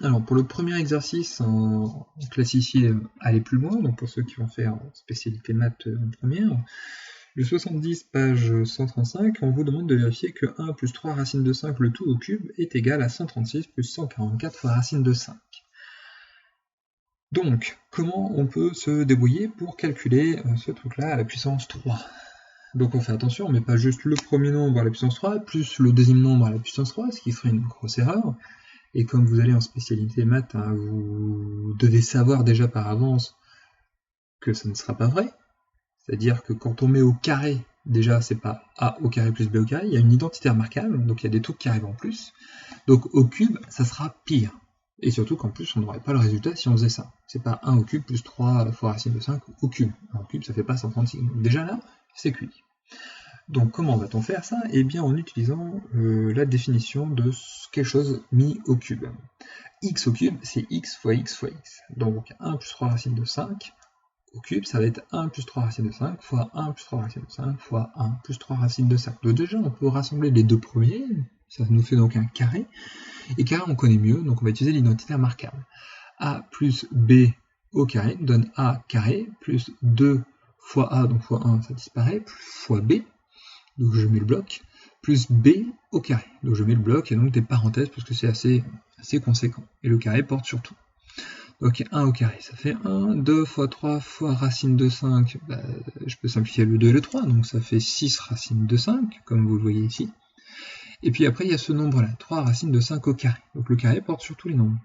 Alors pour le premier exercice, en classifié aller plus loin, donc pour ceux qui vont faire spécialité maths en première, le 70, page 135, on vous demande de vérifier que 1 plus 3 racine de 5, le tout au cube, est égal à 136 plus 144 fois racine de 5. Donc, comment on peut se débrouiller pour calculer ce truc-là à la puissance 3? Donc on fait attention, on ne met pas juste le premier nombre à la puissance 3, plus le deuxième nombre à la puissance 3, ce qui ferait une grosse erreur. Et comme vous allez en spécialité maths, hein, vous devez savoir déjà par avance que ça ne sera pas vrai. C'est-à-dire que quand on met au carré, déjà c'est pas a au carré plus b au carré, il y a une identité remarquable, donc il y a des trucs qui arrivent en plus. Donc au cube, ça sera pire. Et surtout qu'en plus, on n'aurait pas le résultat si on faisait ça. C'est pas 1 au cube plus 3 fois racine de 5 au cube. 1 au cube, ça fait pas 136. Donc déjà là, c'est cuit. Donc comment va-t-on faire ça? Eh bien en utilisant la définition de quelque chose mis au cube. X au cube, c'est x fois x fois x. Donc 1 plus 3 racine de 5 au cube, ça va être 1 plus 3 racine de 5 fois 1 plus 3 racine de 5 fois 1 plus 3 racine de 5. Donc déjà, on peut rassembler les deux premiers, ça nous fait donc un carré. Et carré, on connaît mieux, donc on va utiliser l'identité remarquable. A plus B au carré donne A carré, plus 2 fois A, donc fois 1, ça disparaît, fois B, donc je mets le bloc, plus B au carré. Donc je mets le bloc et donc des parenthèses parce que c'est assez conséquent. Et le carré porte sur tout. Donc 1 au carré, ça fait 1, 2 fois 3 fois racine de 5, bah, je peux simplifier le 2 et le 3, donc ça fait 6 racine de 5, comme vous le voyez ici. Et puis après, il y a ce nombre-là, 3 racine de 5 au carré. Donc le carré porte sur tous les nombres.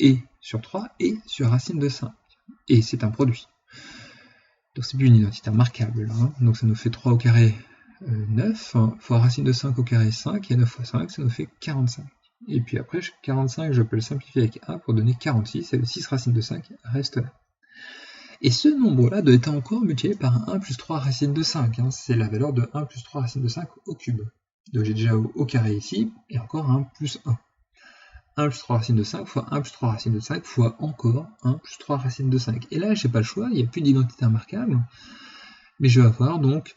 Et sur 3 et sur racine de 5. Et c'est un produit. Donc c'est plus une identité remarquable là. Hein. Donc ça nous fait 3 au carré 9, fois racine de 5 au carré 5, et 9 fois 5, ça nous fait 45. Et puis après, 45, je peux le simplifier avec 1 pour donner 46, et le 6 racine de 5 reste là. Et ce nombre-là doit être encore multiplié par 1 plus 3 racine de 5. Hein. C'est la valeur de 1 plus 3 racine de 5 au cube. Donc j'ai déjà au carré ici, et encore 1 plus 1. 1 plus 3 racine de 5 fois 1 plus 3 racine de 5 fois encore 1 plus 3 racine de 5. Et là, j'ai pas le choix, il n'y a plus d'identité remarquable, mais je vais avoir donc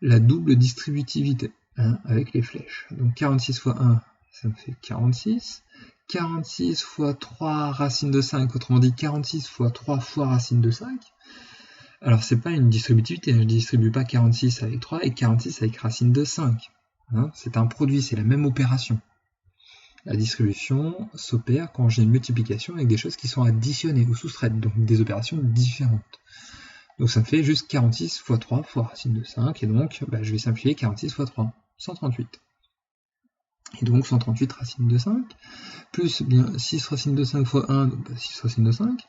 la double distributivité, hein, avec les flèches. Donc 46 fois 1, ça me fait 46. 46 fois 3 racine de 5, autrement dit 46 fois 3 fois racine de 5. Alors c'est pas une distributivité, je ne distribue pas 46 avec 3 et 46 avec racine de 5. Hein, c'est un produit, c'est la même opération. La distribution s'opère quand j'ai une multiplication avec des choses qui sont additionnées ou soustraites, donc des opérations différentes. Donc ça me fait juste 46 fois 3 fois racine de 5, et donc je vais simplifier 46 fois 3, 138. Et donc 138 racine de 5, plus bien 6 racine de 5 fois 1, donc 6 racine de 5,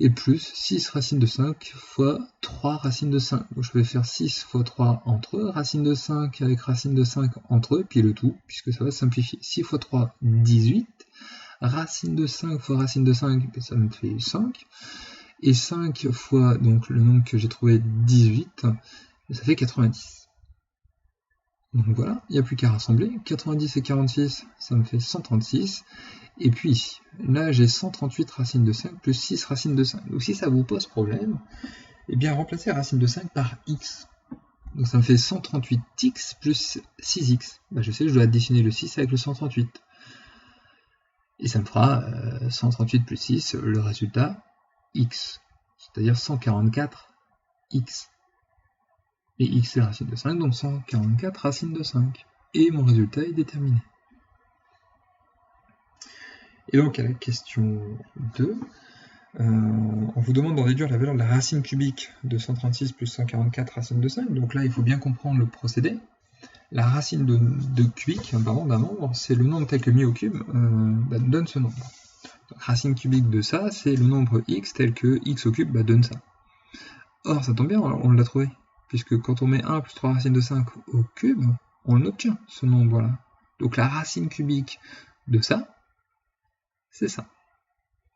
et plus 6 racine de 5 fois 3 racine de 5. Donc je vais faire 6 fois 3 entre eux, racine de 5 avec racine de 5 entre eux, puis le tout, puisque ça va simplifier. 6 fois 3, 18, racine de 5 fois racine de 5, ça me fait 5, et 5 fois donc le nombre que j'ai trouvé, 18, ça fait 90. Donc voilà, il n'y a plus qu'à rassembler. 90 et 46, ça me fait 136. Et puis, là, j'ai 138 racines de 5 plus 6 racines de 5. Donc si ça vous pose problème, eh bien remplacez racine de 5 par x. Donc ça me fait 138x plus 6x. Je sais que je dois additionner le 6 avec le 138. Et ça me fera 138 plus 6, le résultat, x. C'est-à-dire 144x. Et x c'est racine de 5, donc 144 racines de 5. Et mon résultat est déterminé. Et donc à la question 2, on vous demande d'en déduire la valeur de la racine cubique de 136 plus 144 racine de 5. Donc là, il faut bien comprendre le procédé. La racine de cubique d'un nombre, c'est le nombre tel que mis au cube, donne ce nombre. Donc, racine cubique de ça, c'est le nombre x tel que x au cube donne ça. Or, ça tombe bien, on l'a trouvé. Puisque quand on met 1 plus 3 racine de 5 au cube, on l'obtient, ce nombre-là. Donc la racine cubique de ça, c'est ça.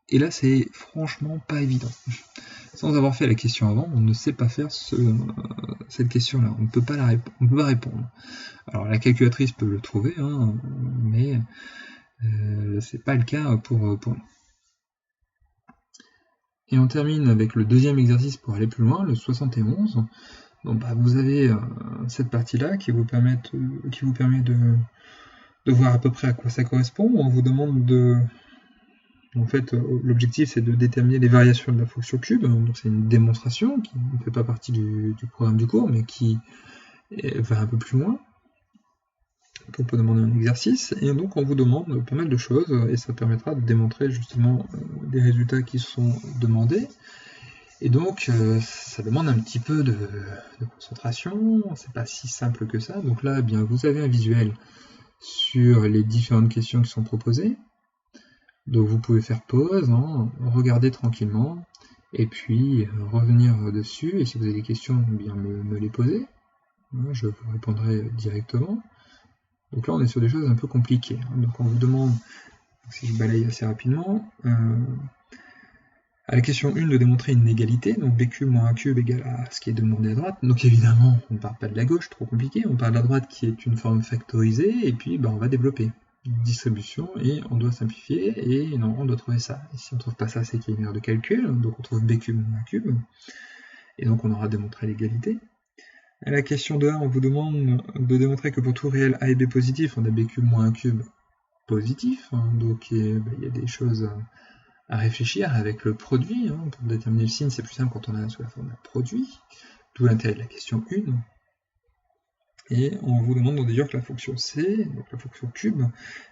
Et là, c'est franchement pas évident. Sans avoir fait la question avant, on ne sait pas faire cette question-là. On ne peut pas répondre. Alors la calculatrice peut le trouver, hein, mais c'est pas le cas pour nous. Et on termine avec le deuxième exercice pour aller plus loin, le 71. Donc, vous avez cette partie-là qui vous permet de voir à peu près à quoi ça correspond. On vous demande de En fait, l'objectif c'est de déterminer les variations de la fonction cube, donc c'est une démonstration qui ne fait pas partie du programme du cours, mais qui va un peu plus loin. On peut demander un exercice, et donc on vous demande pas mal de choses, et ça permettra de démontrer justement des résultats qui sont demandés. Et donc ça demande un petit peu de concentration, c'est pas si simple que ça. Donc là, eh bien, vous avez un visuel sur les différentes questions qui sont proposées. Donc vous pouvez faire pause, regarder tranquillement, et puis revenir dessus, et si vous avez des questions, eh bien me les poser. Je vous répondrai directement. Donc là on est sur des choses un peu compliquées. Donc on vous demande, si je balaye assez rapidement, à la question 1 de démontrer une égalité, donc b cube moins a cube égale à ce qui est demandé à droite. Donc évidemment, on ne part pas de la gauche, trop compliqué, on part de la droite qui est une forme factorisée, et puis on va développer une distribution, et on doit simplifier, et non, on doit trouver ça. Et si on ne trouve pas ça, c'est qu'il y a une erreur de calcul, donc on trouve b cube moins a cube, et donc on aura démontré l'égalité. À la question 2a, on vous demande de démontrer que pour tout réel a et b positif, on a b cube moins a cube positif, donc il y a des choses à réfléchir avec le produit. Pour déterminer le signe, c'est plus simple quand on a sous la forme d'un produit, d'où l'intérêt de la question 1. Et on vous demande de dire que la fonction c, donc la fonction cube,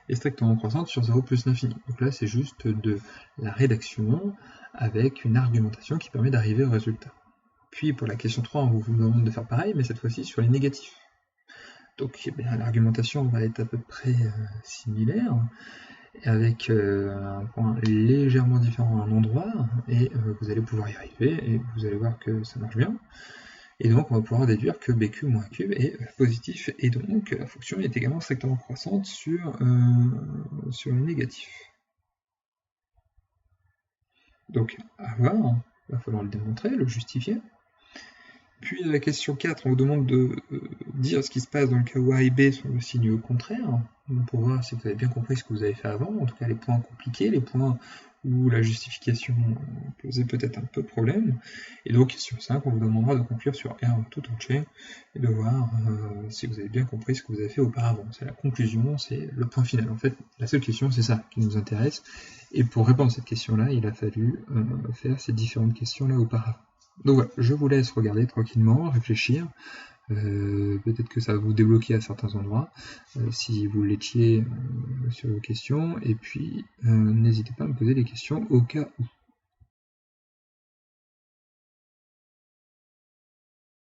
est strictement croissante sur 0 plus l'infini. Donc là, c'est juste de la rédaction avec une argumentation qui permet d'arriver au résultat. Puis pour la question 3, on vous demande de faire pareil, mais cette fois-ci sur les négatifs. Donc l'argumentation va être à peu près similaire, avec un point légèrement différent à un endroit, et vous allez pouvoir y arriver, et vous allez voir que ça marche bien. Et donc on va pouvoir déduire que b cube moins cube est positif, et donc la fonction est également strictement croissante sur les négatifs. Donc à voir, il va falloir le démontrer, le justifier. Puis à la question 4, on vous demande de dire ce qui se passe dans le cas où A et B sont le signe contraire, pour voir si vous avez bien compris ce que vous avez fait avant, en tout cas les points compliqués, les points où la justification posait peut-être un peu problème. Et donc question 5, on vous demandera de conclure sur R tout entier, et de voir si vous avez bien compris ce que vous avez fait auparavant. C'est la conclusion, c'est le point final. En fait, la seule question, c'est ça qui nous intéresse, et pour répondre à cette question-là, il a fallu faire ces différentes questions-là auparavant. Donc voilà, je vous laisse regarder tranquillement, réfléchir, peut-être que ça va vous débloquer à certains endroits, si vous l'étiez sur vos questions, et puis n'hésitez pas à me poser des questions au cas où.